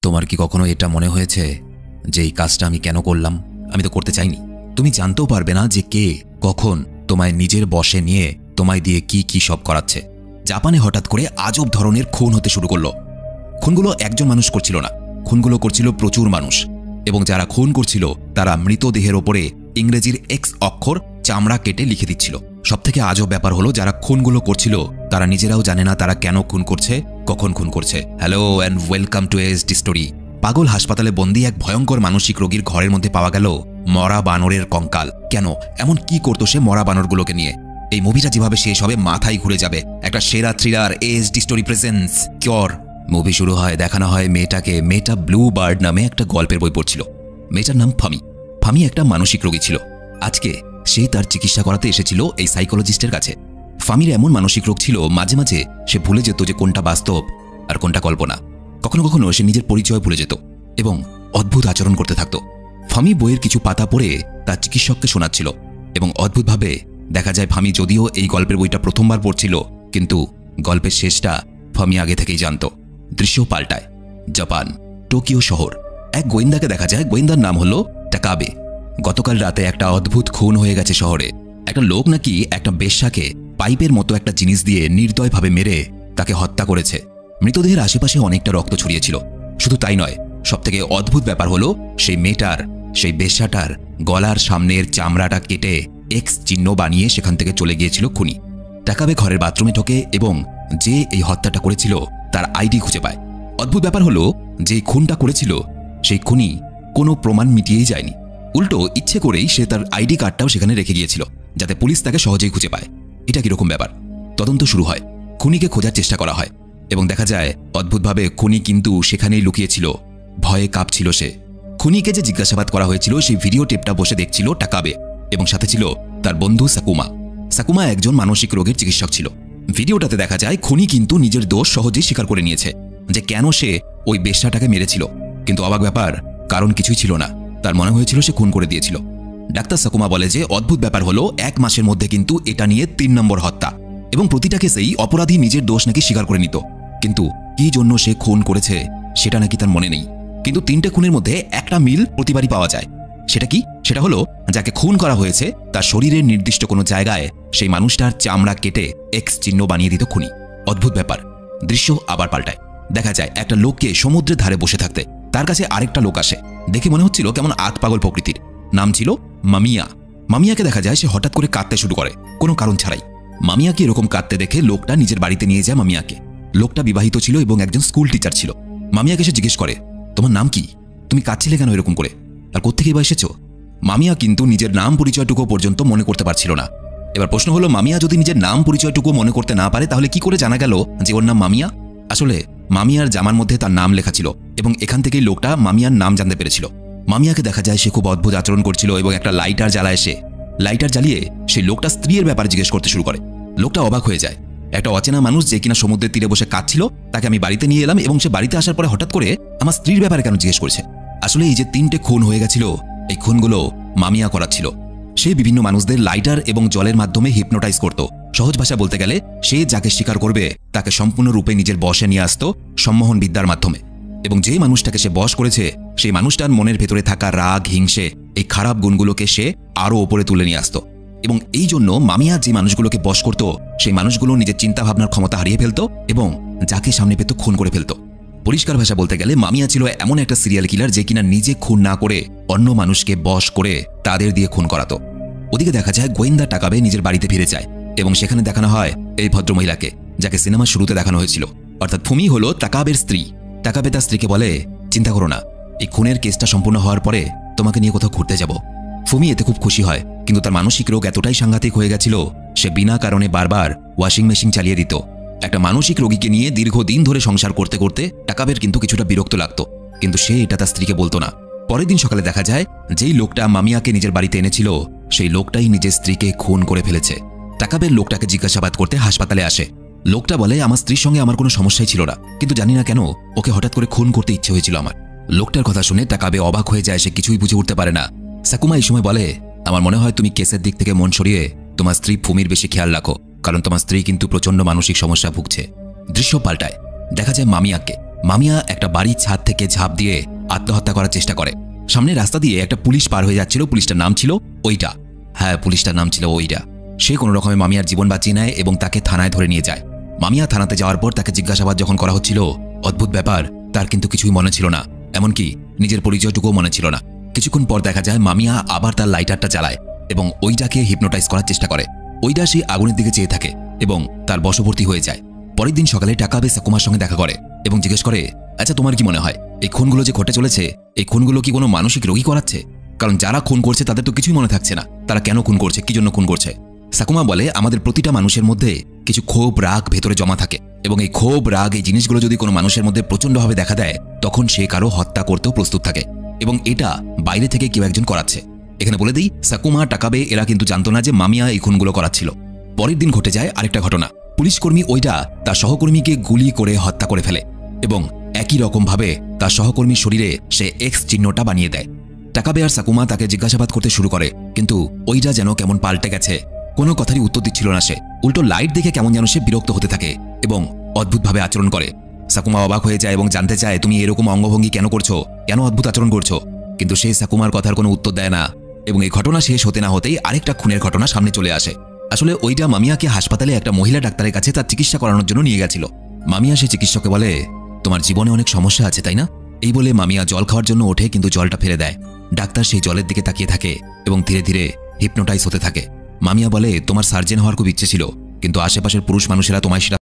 তোমার কি কখনো এটা মনে হয়েছে যে এই কাজটা আমি কেন করলাম? আমি তো করতে চাইনি। তুমি জানতেও পারবে না যে কে কখন তোমায় নিজের বশে নিয়ে তোমায় দিয়ে কি কি সব করাচ্ছে। জাপানে হঠাৎ করে আজব ধরনের খুন হতে শুরু করলো। খুনগুলো একজন মানুষ করছিল না, খুনগুলো করছিল প্রচুর মানুষ, এবং যারা খুন করছিল তারা মৃতদেহের ওপরে ইংরেজির এক্স অক্ষর চামড়া কেটে লিখে দিচ্ছিল। সবথেকে আজব ব্যাপার হলো, যারা খুনগুলো করছিল তারা নিজেরাও জানে না তারা কেন খুন করছে, কখন খুন করছে। Hello and welcome to SD story. পাগল হাসপাতালে বন্দী এক ভয়ঙ্কর মানসিক রোগীর ঘরের মধ্যে পাওয়া গেল মরা বানরের কঙ্কাল। কেন এমন কি করতো সে মরা বানরগুলোকে নিয়ে? এই মুভিটা যেভাবে শেষ হবে মাথায় ঘুরে যাবে। একটা সেরা thriller SD story presents cure. Movie শুরু হয়, দেখানো হয় মেয়েটা ব্লু বার্ড নামে একটা গল্পের বই পড়ছিল। মেয়েটার নাম ফামি। ফামি একটা মানসিক রোগী ছিল। আজকে সে তার চিকিৎসা করাতে এসেছিল এই সাইকোলজিস্টের কাছে। ফামির এমন মানসিক রোগ ছিল, মাঝে মাঝে সে ভুলে যেত যে কোনটা বাস্তব আর কোনটা কল্পনা। কখনো কখনো সে নিজের পরিচয় ভুলে যেত এবং অদ্ভুত আচরণ করতে থাকত। ফামি বইয়ের কিছু পাতা পড়ে তার চিকিৎসককে শোনাচ্ছিল এবং অদ্ভুতভাবে দেখা যায় ফামি যদিও এই গল্পের বইটা প্রথমবার পড়ছিল, কিন্তু গল্পের শেষটা ফামি আগে থেকেই জানত। দৃশ্য পাল্টায়। জাপান, টোকিও শহর। এক গোয়েন্দাকে দেখা যায়, গোয়েন্দার নাম হলো টাকাবে। গতকাল রাতে একটা অদ্ভুত খুন হয়ে গেছে শহরে। একটা লোক নাকি একটা বেশ্যাকে পাইপের মতো একটা জিনিস দিয়ে নির্দয়ভাবে মেরে তাকে হত্যা করেছে। মৃতদেহের আশেপাশে অনেকটা রক্ত ছড়িয়েছিল। শুধু তাই নয়, সবথেকে অদ্ভুত ব্যাপার হলো সেই বেশ্যাটার গলার সামনের চামড়াটা কেটে এক্স চিহ্ন বানিয়ে সেখান থেকে চলে গিয়েছিল খুনি। টাকাবে ঘরের বাথরুমে ঢোকে এবং যে এই হত্যাটা করেছিল তার আইডি খুঁজে পায়। অদ্ভুত ব্যাপার হলো, যে খুনটা করেছিল সেই খুনি কোনো প্রমাণ মিটিয়েই যায়নি। উল্টো ইচ্ছে করেই সে তার আইডি কার্ডটাও সেখানে রেখে গিয়েছিল যাতে পুলিশ তাকে সহজেই খুঁজে পায়। এটা কিরকম ব্যাপার? তদন্ত শুরু হয়, খুনিকে খোঁজার চেষ্টা করা হয় এবং দেখা যায় অদ্ভুতভাবে খুনি কিন্তু সেখানেই লুকিয়েছিল। ভয়ে কাঁপছিল সে। খুনিকে যে জিজ্ঞাসাবাদ করা হয়েছিল সেই ভিডিও টেপটা বসে দেখছিল টাকাবে এবং সাথে ছিল তার বন্ধু সাকুমা। সাকুমা একজন মানসিক রোগের চিকিৎসক ছিল। ভিডিওটাতে দেখা যায় খুনি কিন্তু নিজের দোষ সহজেই স্বীকার করে নিয়েছে যে কেন সে ওই বেশ্যাটাকে মেরেছিল, কিন্তু অবাক ব্যাপার, কারণ কিছুই ছিল না। তার মনে হয়েছিল সে খুন করে দিয়েছিল। ডাক্তার সাকুমা বলে যে অদ্ভুত ব্যাপার হলো, 1 মাসের মধ্যে কিন্তু এটা নিয়ে 3 নম্বর হত্যা, এবং প্রতিটা কেসেই অপরাধী নিজের দোষ নাকি স্বীকার করে নিত, কিন্তু কি জন্য সে খুন করেছে সেটা নাকি তার মনে নেই। কিন্তু 3টে খুনের মধ্যে একটা মিল প্রতিবারই পাওয়া যায়। সেটা কি? সেটা হলো যাকে খুন করা হয়েছে তার শরীরের নির্দিষ্ট কোনো জায়গায় সেই মানুষটার চামড়া কেটে এক্স চিহ্ন বানিয়ে দিত খুনি। অদ্ভুত ব্যাপার। দৃশ্য আবার পাল্টায়। দেখা যায় একটা লোককে সমুদ্রের ধারে বসে থাকতে, তার কাছে আরেকটা লোক আসে। দেখে মনে হচ্ছিল কেমন আতপাগল প্রকৃতির। নাম ছিল মামিয়া। মামিয়াকে দেখা যায় সে হঠাৎ করে কাঁদতে শুরু করে কোনো কারণ ছাড়াই। মামিয়াকে এরকম কাঁদতে দেখে লোকটা নিজের বাড়িতে নিয়ে যায় মামিয়াকে। লোকটা বিবাহিত ছিল এবং একজন স্কুল টিচার ছিল। মামিয়াকে সে জিজ্ঞেস করে, তোমার নাম কি? তুমি কাঁদছিলে কেন এরকম করে? আর কোত্থেকে বা এসেছো? মামিয়া কিন্তু নিজের নাম পরিচয়টুকু পর্যন্ত মনে করতে পারছিল না। এবার প্রশ্ন হলো, মামিয়া যদি নিজের নাম পরিচয়টুকু মনে করতে না পারে তাহলে কি করে জানা গেল যে ওর নাম মামিয়া? আসলে মামিয়ার জামার মধ্যে তার নাম লেখা ছিল এবং এখান থেকেই লোকটা মামিয়ার নাম জানতে পেরেছিল। মামিয়াকে দেখা যায় সে খুব অদ্ভুত আচরণ করছিল এবং একটা লাইটার জ্বালায় সে। লাইটার জ্বালিয়ে সেই লোকটা স্ত্রীর ব্যাপারে জিজ্ঞেস করতে শুরু করে। লোকটা অবাক হয়ে যায়। একটা অচেনা মানুষ যে কিনা সমুদ্রের তীরে বসে কাঁদছিল তাকে আমি বাড়িতে নিয়ে এলাম এবং সে বাড়িতে আসার পরে হঠাৎ করে আমার স্ত্রীর ব্যাপারে কেন জিজ্ঞেস করছে? আসলে এই যে 3টে খুন হয়ে গেছিল, এই খুনগুলো মামিয়া করাচ্ছিল। সে বিভিন্ন মানুষদের লাইটার এবং জলের মাধ্যমে হিপনোটাইজ করত। সহজ ভাষা বলতে গেলে সে যাকে স্বীকার করবে তাকে সম্পূর্ণরূপে নিজের বশে নিয়ে আসত সম্মোহন বিদ্যার মাধ্যমে, এবং যে মানুষটাকে সে বশ করেছে সেই মানুষটার মনের ভেতরে থাকা রাগ, হিংসে, এই খারাপ গুণগুলোকে সে আরও ওপরে তুলে নিয়ে আসত। এবং এই জন্য মামিয়া যে মানুষগুলোকে বশ করত সেই মানুষগুলো নিজের চিন্তাভাবনার ক্ষমতা হারিয়ে ফেলত এবং যাকে সামনে পেত খুন করে ফেলত। পরিষ্কার ভাষা বলতে গেলে মামিয়া ছিল এমন একটা সিরিয়াল কিলার যে কিনা নিজে খুন না করে অন্য মানুষকে বশ করে তাদের দিয়ে খুন করাতো। ওদিকে দেখা যায় গোয়েন্দা টাকাবে নিজের বাড়িতে ফিরে যায় এবং সেখানে দেখানো হয় এই ভদ্রমহিলাকে, যাকে সিনেমার শুরুতে দেখানো হয়েছিল, অর্থাৎ ফুমি হলো টাকাবের স্ত্রী। টাকাবে তার স্ত্রীকে বলে, চিন্তা করো না, এই খুনের কেসটা সম্পূর্ণ হওয়ার পরে তোমাকে নিয়ে কোথাও ঘুরতে যাব। ফুমি এতে খুব খুশি হয়, কিন্তু তার মানসিক রোগ এতটাই সাংঘাতিক হয়ে গেছিল সে বিনা কারণে বারবার ওয়াশিং মেশিন চালিয়ে দিত। একটা মানসিক রোগীকে নিয়ে দীর্ঘদিন ধরে সংসার করতে করতে টাকাবের কিন্তু কিছুটা বিরক্ত লাগতো, কিন্তু সে এটা তার স্ত্রীকে বলতো না। পরের দিন সকালে দেখা যায় যেই লোকটা মামিয়াকে নিজের বাড়িতে এনেছিল সেই লোকটাই নিজের স্ত্রীকে খুন করে ফেলেছে। টাকাবের লোকটাকে জিজ্ঞাসাবাদ করতে হাসপাতালে আসে। লোকটা বলে, আমার স্ত্রীর সঙ্গে আমার কোনো সমস্যাই ছিল না, কিন্তু জানি না কেন ওকে হঠাৎ করে খুন করতে ইচ্ছে হয়েছিল আমার। লোকটার কথা শুনে টাকাবে অবাক হয়ে যায়, সে কিছুই বুঝে উঠতে পারে না। সাকুমা এই সময় বলে, আমার মনে হয় তুমি কেসের দিক থেকে মন সরিয়ে তোমার স্ত্রী ফুমির বেশি খেয়াল রাখো, কারণ তোমার স্ত্রী কিন্তু প্রচণ্ড মানসিক সমস্যা ভুগছে। দৃশ্য পাল্টায়। দেখা যায় মামিয়া একটা বাড়ির ছাদ থেকে ঝাঁপ দিয়ে আত্মহত্যা করার চেষ্টা করে। সামনে রাস্তা দিয়ে একটা পুলিশ পার হয়ে যাচ্ছিল, পুলিশটার নাম ছিল ওইটা। হ্যাঁ, পুলিশটার নাম ছিল ওইটা। সে কোনো রকমে মামিয়ার জীবন বাঁচিয়ে নেয় এবং তাকে থানায় ধরে নিয়ে যায়। মামিয়া থানাতে যাওয়ার পর তাকে জিজ্ঞাসাবাদ যখন করা হচ্ছিল, অদ্ভুত ব্যাপার, তার কিন্তু কিছুই মনে ছিল না, এমনকি নিজের পরিচয়টুকুও মনে ছিল না। কিছুক্ষণ পর দেখা যায় মামিয়া আবার তার লাইটারটা জ্বালায় এবং ওইটাকে হিপনোটাইজ করার চেষ্টা করে। ওইটা সেই আগুনের দিকে চেয়ে থাকে এবং তার বশবর্তী হয়ে যায়। পরের দিন সকালে টাকাবে সাকুমার সঙ্গে দেখা করে এবং জিজ্ঞেস করে, আচ্ছা তোমার কি মনে হয় এই খুনগুলো যে ঘটে চলেছে, এই খুনগুলো কি কোনো মানসিক রোগী করাচ্ছে? কারণ যারা খুন করছে তাদের তো কিছুই মনে থাকছে না, তারা কেন খুন করছে, কি জন্য খুন করছে? সাকুমা বলে, আমাদের প্রতিটা মানুষের মধ্যে কিছু ক্ষোভ রাগ ভেতরে জমা থাকে এবং এই ক্ষোভ রাগ এই জিনিসগুলো যদি কোনো মানুষের মধ্যে প্রচণ্ডভাবে দেখা দেয় তখন সে কারো হত্যা করতেও প্রস্তুত থাকে এবং এটা বাইরে থেকে কেউ একজন করাচ্ছে। এখানে বলে দিই, সাকুমা, টাকাবে এরা কিন্তু জানতো না যে মামিয়া এই খুনগুলো করাচ্ছিল। পরের দিন ঘটে যায় আরেকটা ঘটনা। পুলিশকর্মী ওইটা তার সহকর্মীকে গুলি করে হত্যা করে ফেলে এবং একই রকমভাবে তার সহকর্মীর শরীরে সে এক্স চিহ্নটা বানিয়ে দেয়। টাকাবে আর সাকুমা তাকে জিজ্ঞাসাবাদ করতে শুরু করে, কিন্তু ওইটা যেন কেমন পাল্টে গেছে, কোনো কথারই উত্তর দিচ্ছিল না সে। উল্টো লাইট দেখে কেমন যেন সে বিরক্ত হতে থাকে এবং অদ্ভুতভাবে আচরণ করে। সাকুমা অবাক হয়ে যায় এবং জানতে চায়, তুমি এরকম অঙ্গভঙ্গি কেন করছো, কেন অদ্ভুত আচরণ করছো? কিন্তু সে সাকুমার কথার কোনো উত্তর দেয় না এবং এই ঘটনা শেষ হতে না হতেই আরেকটা খুনের ঘটনা সামনে চলে আসে। আসলে ওইটা মামিয়াকে হাসপাতালে একটা মহিলা ডাক্তারের কাছে তার চিকিৎসা করানোর জন্য নিয়ে গেছিল। মামিয়া সে চিকিৎসককে বলে, তোমার জীবনে অনেক সমস্যা আছে তাই না? এই বলে মামিয়া জল খাওয়ার জন্য ওঠে, কিন্তু জলটা ফেলে দেয়। ডাক্তার সেই জলের দিকে তাকিয়ে থাকে এবং ধীরে ধীরে হিপনোটাইজ হতে থাকে। মামিয়া বলে, তোমার সার্জন হওয়ার খুব ইচ্ছে ছিল, কিন্তু আশেপাশের পুরুষ মানুষেরা তোমায় সেটা